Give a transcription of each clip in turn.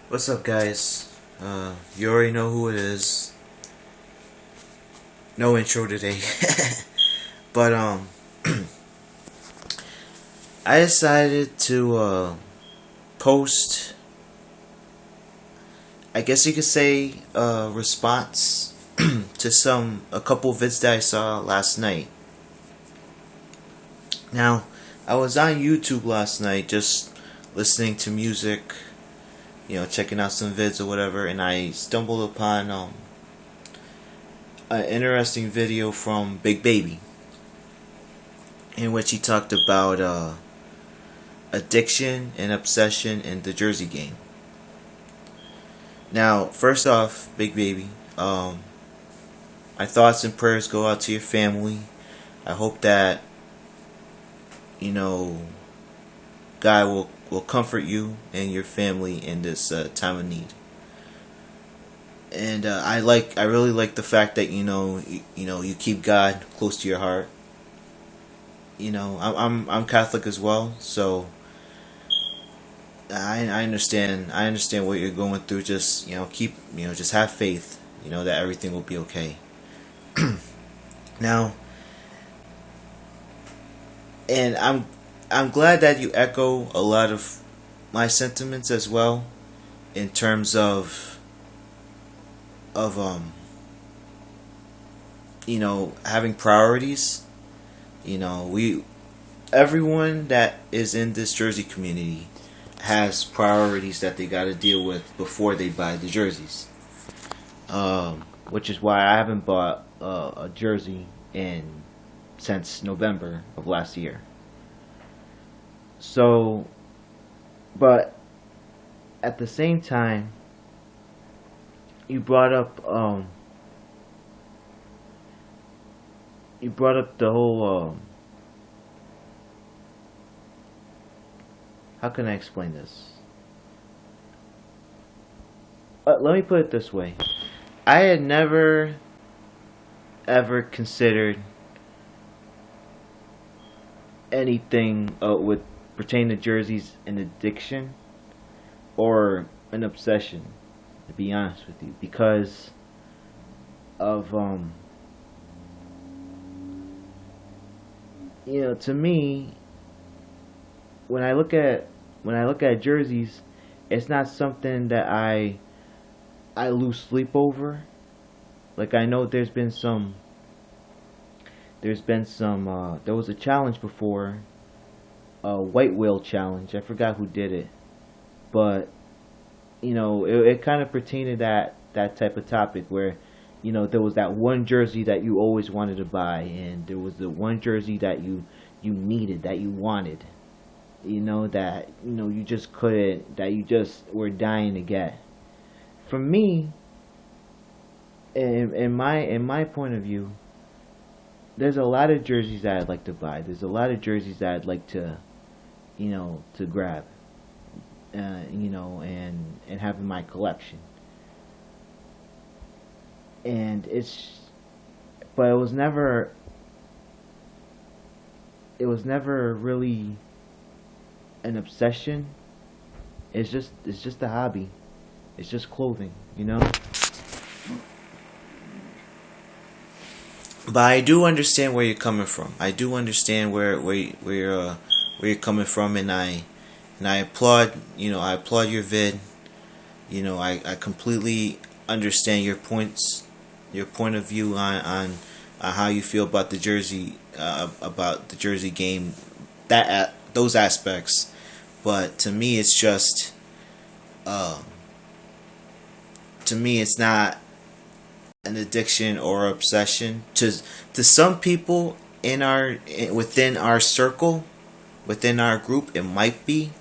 What's up, guys? You already know who it is. No intro today, but I decided to post. I guess you could say response to a couple vids that I saw last night. Now, I was on YouTube last night just listening to music, checking out some vids or whatever, and I stumbled upon an interesting video from Big Baby, in which he talked about addiction and obsession in the Jersey game. Now, first off, Big Baby, my thoughts and prayers go out to your family. I hope that God will comfort you and your family in this time of need. And I really like the fact that you keep God close to your heart. I'm Catholic as well, so I understand what you're going through. Just just have faith. That everything will be okay. Now, and I'm glad that you echo a lot of my sentiments as well, in terms of having priorities. We everyone that is in this Jersey community has priorities that they got to deal with before they buy the jerseys. Which is why I haven't bought a jersey in since November of last year. So, but at the same time, you brought up the whole how can I explain this? Let me put it this way. I had never ever considered anything with pertaining to jerseys an addiction or an obsession, to be honest with you, because of to me, when I look at jerseys, it's not something that I lose sleep over. Like, I know there was a challenge before, a white whale challenge. I forgot who did it, but it kind of pertained to that type of topic where there was that one jersey that you always wanted to buy, and there was the one jersey that you needed, that you wanted, that you just couldn't, that you just were dying to get. For me, in my point of view, there's a lot of jerseys that I'd like to buy. There's a lot of jerseys that I'd like to grab, and have in my collection. And but it was never really an obsession. It's just a hobby. It's just clothing. But I do understand where you're coming from. I do understand where you're coming from, and I applaud I applaud your vid. I completely understand your point of view on how you feel about the Jersey game, those aspects. But to me, it's just uh, to me it's not an addiction or obsession. To some people within our circle, within our group, it might be.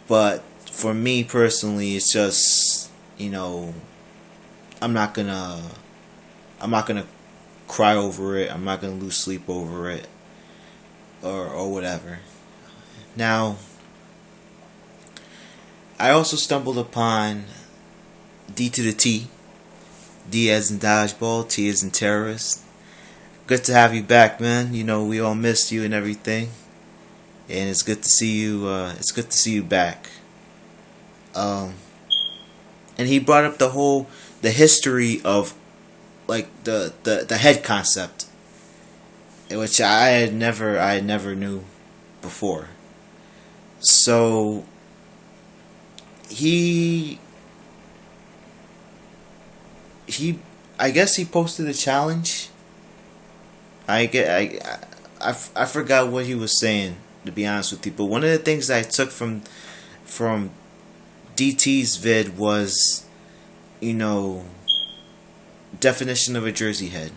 But for me personally, it's just I'm not gonna I'm not gonna cry over it. I'm not gonna lose sleep over it, or whatever. Now, I also stumbled upon D to the T. D as in dodgeball, T as in terrorist. Good to have you back, man. We all missed you and everything, and it's good to see you. It's good to see you back. and he brought up the history of like the head concept, which I had never knew before. So he he I guess he posted a challenge. I forgot what he was saying, to be honest with you. But one of the things that I took from DT's vid was, you know, definition of a jersey head.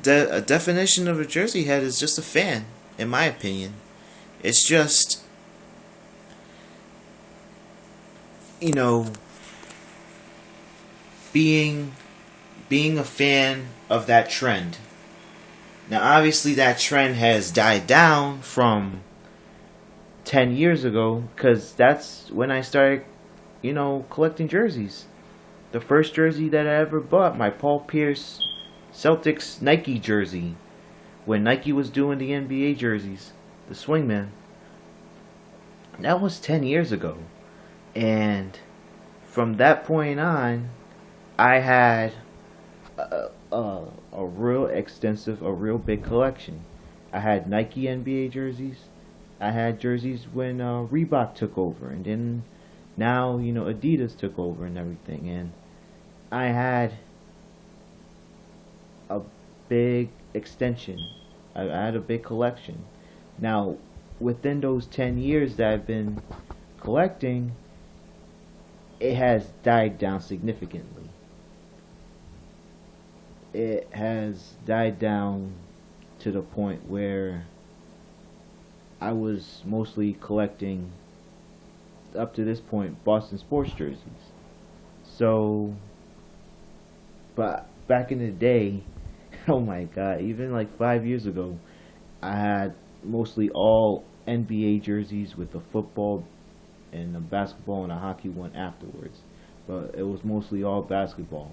A definition of a jersey head is just a fan, in my opinion. It's just, you know, being a fan of that trend. Now, obviously, that trend has died down from 10 years ago, because that's when I started, you know, collecting jerseys. The first jersey that I ever bought, my Paul Pierce Celtics Nike jersey, when Nike was doing the NBA jerseys, the Swingman. That was 10 years ago. And from that point on, I had a real extensive, a real big collection. I had Nike NBA jerseys. I had jerseys when Reebok took over, and then now, you know, Adidas took over and everything. And I had a big extension. I had a big collection. Now, within those 10 years that I've been collecting, it has died down significantly. It has died down to the point where I was mostly collecting, up to this point, Boston sports jerseys. So, but back in the day, oh my god, even like 5 years ago, I had mostly all NBA jerseys with a football and a basketball and a hockey one afterwards. But it was mostly all basketball.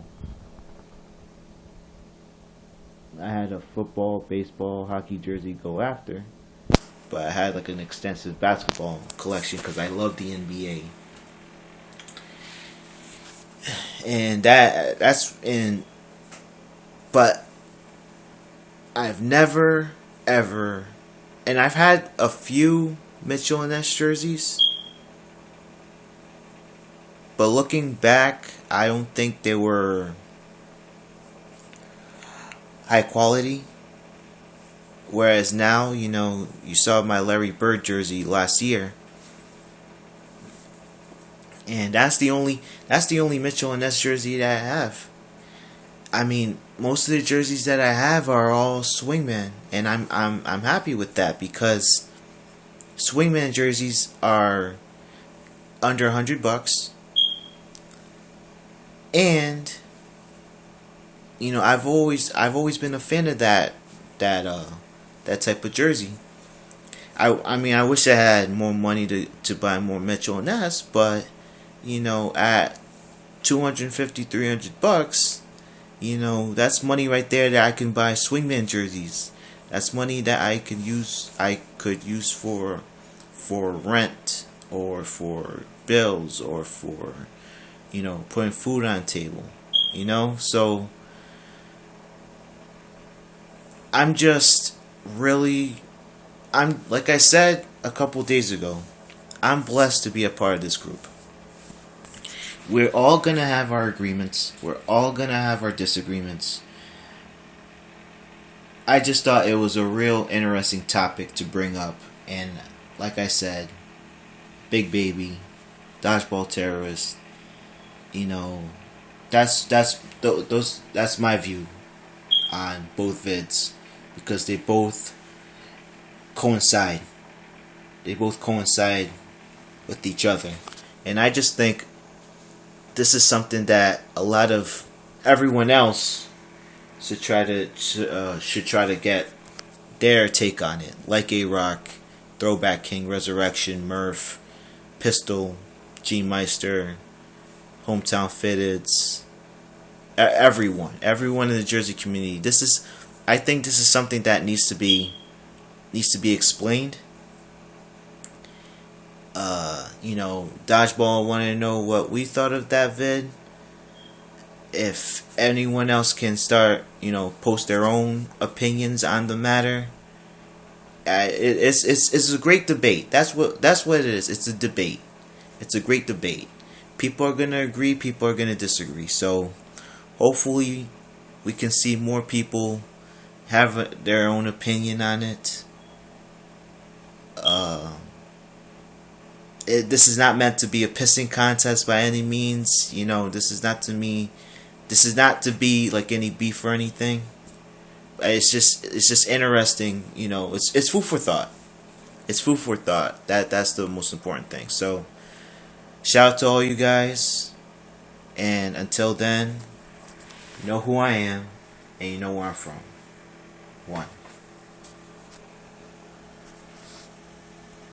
I had a football, baseball, hockey jersey go after, but I had like an extensive basketball collection because I love the NBA. And but I've never ever, and I've had a few Mitchell and Ness jerseys, but looking back, I don't think they were high quality. Whereas now, you know, you saw my Larry Bird jersey last year, and that's the only Mitchell and Ness jersey that I have. I mean, most of the jerseys that I have are all Swingman, and I'm happy with that, because Swingman jerseys are under $100, and you know, I've always been a fan of that type of jersey. I mean, I wish I had more money to buy more Mitchell and Ness, but you know, at $250-$300, you know, that's money right there that I can buy Swingman jerseys. That's money that I could use for rent, or for bills, or for, you know, putting food on the table. You know, so I'm like I said a couple days ago, I'm blessed to be a part of this group. We're all gonna have our agreements. We're all gonna have our disagreements. I just thought it was a real interesting topic to bring up, and like I said, Big Baby, Dodgeball Terrorist, you know, that's my view on both vids, because they both coincide. They both coincide with each other, and I just think this is something that a lot of everyone else should try to get their take on it, like A-Rock, Throwback King, Resurrection, Murph, Pistol, G Meister, Hometown Fitteds, everyone in the Jersey community. I think this is something that needs to be explained. Dodgeball wanted to know what we thought of that vid. If anyone else can start, post their own opinions on the matter. It's a great debate. That's what it is. It's a debate. It's a great debate. People are gonna agree. People are gonna disagree. So hopefully we can see more people have their own opinion on it. This is not meant to be a pissing contest by any means. This is not to me. This is not to be like any beef or anything. It's just interesting. It's food for thought. It's food for thought. That's the most important thing. So shout out to all you guys, and until then, you know who I am, and you know where I'm from. One.